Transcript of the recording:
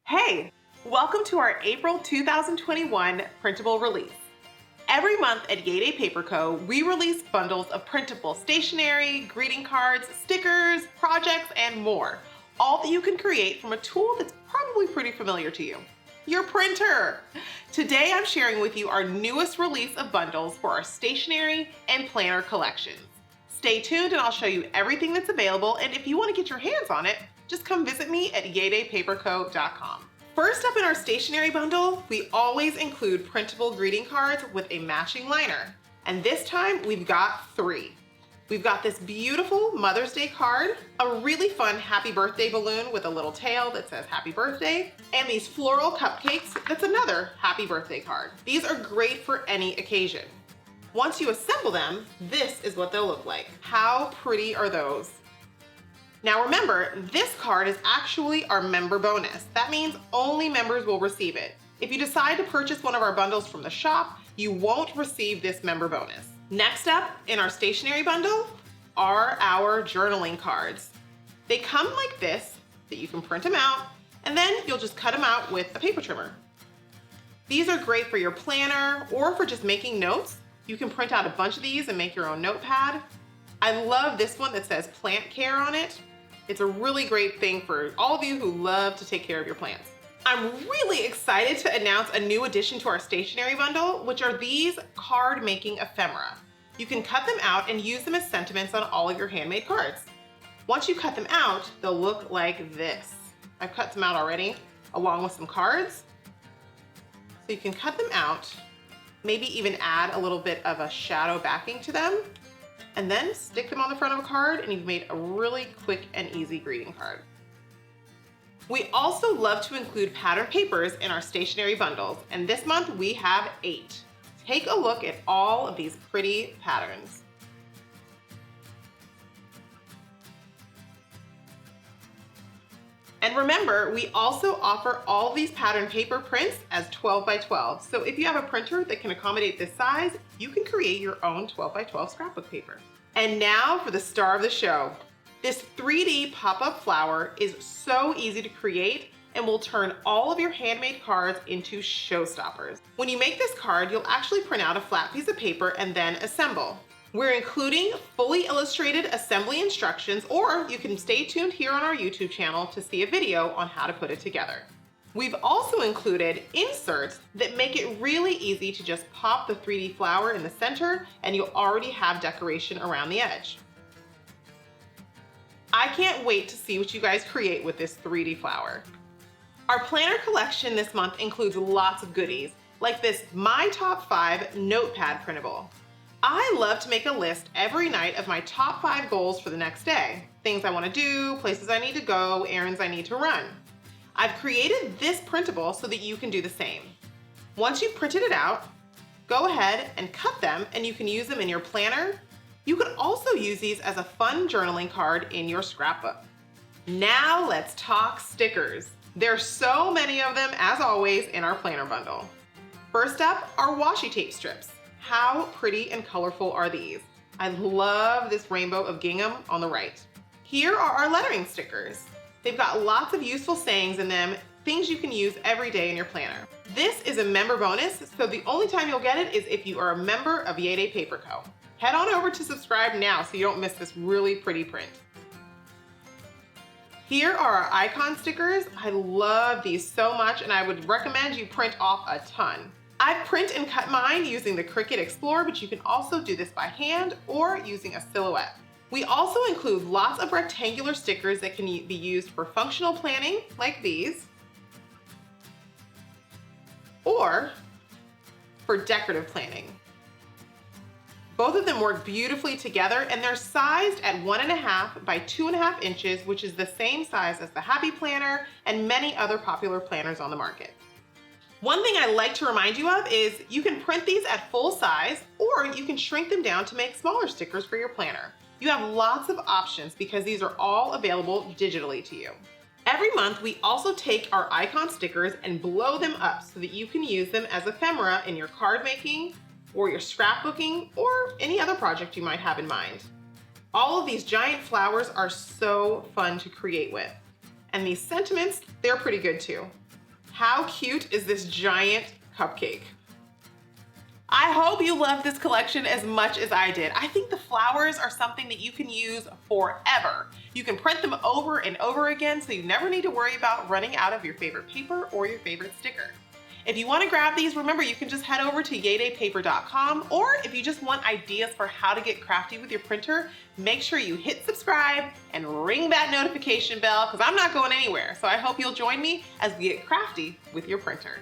Hey, welcome to our April 2021 printable release. Every month at YayDay Paper Co, we release bundles of printable stationery, greeting cards, stickers, projects, and more, all that you can create from a tool that's probably pretty familiar to you, your printer. Today I'm sharing with you our newest release of bundles for our stationery and planner collections. Stay tuned and I'll show you everything that's available, and if you want to get your hands on it, just come visit me at YayDayPaperCo.com. First up in our stationery bundle, we always include printable greeting cards with a matching liner. And this time we've got 3. We've got this beautiful Mother's Day card, a really fun happy birthday balloon with a little tail that says happy birthday, and these floral cupcakes that's another happy birthday card. These are great for any occasion. Once you assemble them, this is what they'll look like. How pretty are those? Now remember, this card is actually our member bonus. That means only members will receive it. If you decide to purchase one of our bundles from the shop, you won't receive this member bonus. Next up in our stationery bundle are our journaling cards. They come like this, that you can print them out, and then you'll just cut them out with a paper trimmer. These are great for your planner or for just making notes. You can print out a bunch of these and make your own notepad. I love this one that says plant care on it. It's a really great thing for all of you who love to take care of your plants. I'm really excited to announce a new addition to our stationery bundle, which are these card making ephemera. You can cut them out and use them as sentiments on all of your handmade cards. Once you cut them out, they'll look like this. I've cut some out already, along with some cards. So you can cut them out, maybe even add a little bit of a shadow backing to them, and then stick them on the front of a card, and you've made a really quick and easy greeting card. We also love to include pattern papers in our stationery bundles, and this month we have 8. Take a look at all of these pretty patterns. And remember, we also offer all these pattern paper prints as 12 by 12. So if you have a printer that can accommodate this size, you can create your own 12 by 12 scrapbook paper. And now for the star of the show. This 3D pop-up flower is so easy to create and will turn all of your handmade cards into showstoppers. When you make this card, you'll actually print out a flat piece of paper and then assemble. We're including fully illustrated assembly instructions, or you can stay tuned here on our YouTube channel to see a video on how to put it together. We've also included inserts that make it really easy to just pop the 3D flower in the center, and you'll already have decoration around the edge. I can't wait to see what you guys create with this 3D flower. Our planner collection this month includes lots of goodies, like this My Top 5 Notepad printable. I love to make a list every night of my top 5 goals for the next day. Things I want to do, places I need to go, errands I need to run. I've created this printable so that you can do the same. Once you've printed it out, go ahead and cut them, and you can use them in your planner. You can also use these as a fun journaling card in your scrapbook. Now let's talk stickers. There's so many of them, as always, in our planner bundle. First up are washi tape strips. How pretty and colorful are these? I love this rainbow of gingham on the right. Here are our lettering stickers. They've got lots of useful sayings in them, things you can use every day in your planner. This is a member bonus, so the only time you'll get it is if you are a member of YayDay Paper Co. Head on over to subscribe now so you don't miss this really pretty print. Here are our icon stickers. I love these so much, and I would recommend you print off a ton. I print and cut mine using the Cricut Explorer, but you can also do this by hand or using a silhouette. We also include lots of rectangular stickers that can be used for functional planning, like these, or for decorative planning. Both of them work beautifully together, and they're sized at 1.5 by 2.5 inches, which is the same size as the Happy Planner and many other popular planners on the market. One thing I like to remind you of is you can print these at full size, or you can shrink them down to make smaller stickers for your planner. You have lots of options because these are all available digitally to you. Every month, we also take our icon stickers and blow them up so that you can use them as ephemera in your card making, or your scrapbooking, or any other project you might have in mind. All of these giant flowers are so fun to create with. And these sentiments, they're pretty good too. How cute is this giant cupcake? I hope you loved this collection as much as I did. I think the flowers are something that you can use forever. You can print them over and over again, so you never need to worry about running out of your favorite paper or your favorite sticker. If you want to grab these, remember you can just head over to YayDayPaper.com, or if you just want ideas for how to get crafty with your printer, make sure you hit subscribe and ring that notification bell because I'm not going anywhere. So I hope you'll join me as we get crafty with your printer.